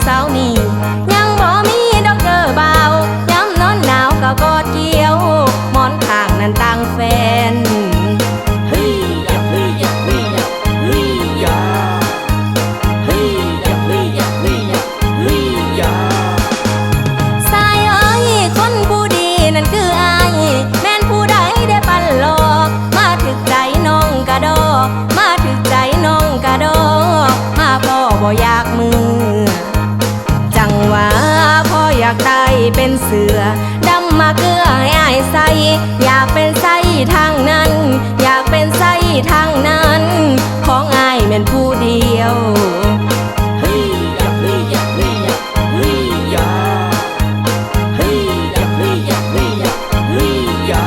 สาวนี่ยังบ่มีดอกเตอร์เบาย้ำนอนหนาวก็กอดเกี่ยวหมอนข้างนั้นต่างแฟนเฮ้ยยะเฮ้ยยะเฮ้ยยะเฮ้ยยะเฮ้ยยะเฮ้ยยะเฮ้ยยะเฮ้ยยะสายเอ้ยคนผู้ดีนั่นคืออายแม่นผู้ใดได้ปันหลอกมาถึกใจน้องกะดอมาถึกใจน้องกะดอมาพ่อบ่อยากมือจังว่าพ่ออยากตายเป็นเสือดำมาเกลือให้อายใส่อยากเป็นไส้ทางนั้นอยากเป็นไส้ทางนั้นของอายแม่นผู้เดียวเฮ้ยยะเฮ้ยยะเฮ้ยยะเฮ้ยยะเฮ้ยยะเฮ้ยยะเฮ้ยยะเฮ้ยยะ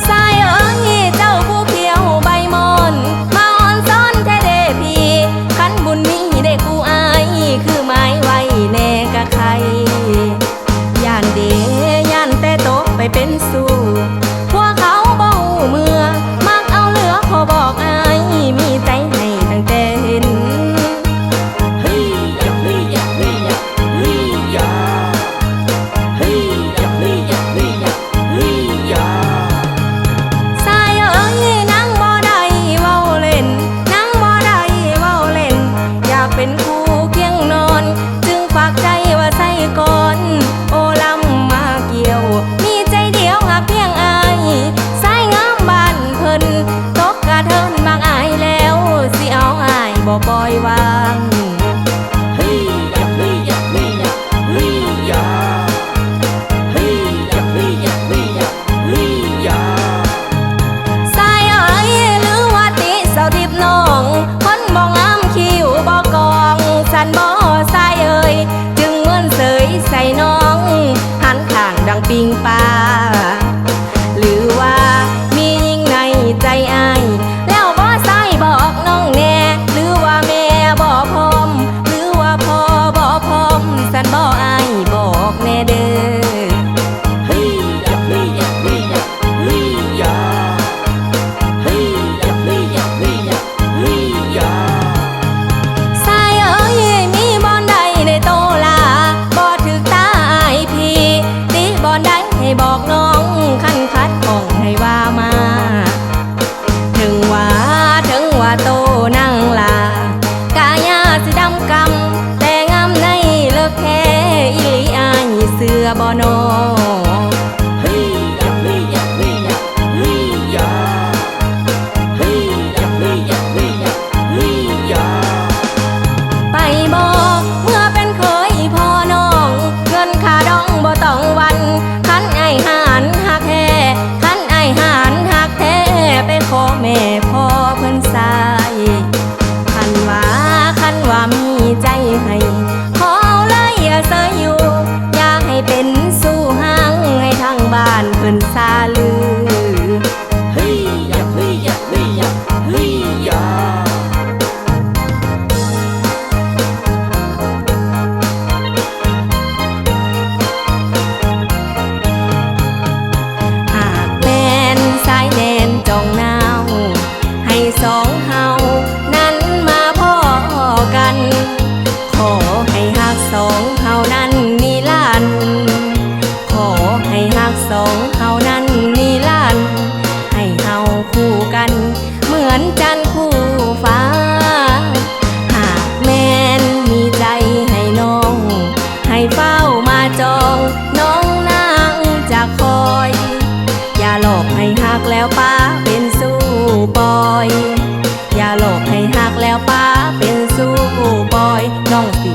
สายเอ้ยเจ้าผู้เขียวใบมอนมาอ่อนซ้อนแท้เด้พี่ขันบุญมีได้กูอายคือไม้ไว้แน่กะใครย่านเดย่านแต่ตกไปเป็นสู่พวกเขาบ่หูเมื่อมักเอาเหลือขอบอกอายมีใจให้ตั้งแต่เห็นเฮ้ยยะเฮ้ยยะเฮ้ยยะเฮ้ยยะเฮ้ยยะเฮ้ยยะเฮ้ยยะเฮ้ยยะสายเอ้ยนั่งบ่ได้เว้าเล่นนั่งบ่ได้เว้าเล่นอยากเป็นคู่เคียงนอนจึงฝากใจว่าใส่ก่อนโอลำมาเกี่ยวมีใจเดียวหากเพียงอายสายงามบ้านเพิ่นตกกระเทินบางอายแล้วสิเอาอายบ่ปล่อยวางเฮ้ยยะเฮ้ยยะเฮ้ยยะเฮ้ยยะเฮ้ยยะเฮ้ยยะเฮ้ยยะเฮ้ยยะสายเอ้ยหรือว่าติเสาทิพย์น้องคนบ่งามคิ้วบ่กองสันบ่สายเอ้ยจึงเหมือนเสยใส่น้องหันข้างดังปิงปลาหรือว่ามียิ่งในใจอายแล้วบ่สายบอกน้องแน่หรือว่าแม่บ่พร้อมหรือว่าพ่อบ่พร้อมสันบ่อายบอกแน่เด้อเฮ้ยยะเฮ้ยยะเฮ้ยยะเฮ้ยยะเฮ้ยยะเฮ้ยยะเฮ้ยยะเฮ้ยยะสายเอ้ยมีบอนใดในโตลาบ่ถึกตาอายพี่ติบอนใดให้บอกน้องคันคัดของให้ว่ามาถึงว่าโตนั่งลากายาสิดำกำแต่งามในเลิกแค่อีหลีอายเสือบ่นอเฮ้ยยะเฮ้ยยะเฮ้ยยะเฮ้ยยะเฮ้ยยะเฮ้ยยะเฮ้ยยะเฮ้ยยะไปบอกเมื่อเป็นเคยพ่อน้องเงินค่าดองบ่ต้องวันคันไอ้หานหักแท้คันไอ้หานหักแท้ไปขอแม่พ่อเพิ่นสายคันว่ามีใจให้ขอเอาเลยอย่าเสยอยู่อยากให้เป็นสู่ห้างให้ทางบ้านเพิ่นซาลือเฮ้ยยะเฮ้ยยะเฮ้ยยะเฮ้ยยะหากแม่นสายแดนจองนาวให้สองเฮานั้นมาพ่อกันขอให้หักสองเฮานั้นนิรันดร์ขอให้หักสองเฮานั้นนิรันดร์ให้เฮาคู่กันเหมือนจันทร์คู่ฟ้าหากแม่นมีใจให้น้องให้เฝ้ามาจองน้องนางจะคอยอย่าหลอกให้หักแล้วป้าเป็นสู้บอยอย่าหลอกให้หักแล้วป้าเป็นสู้บอยน้องสิ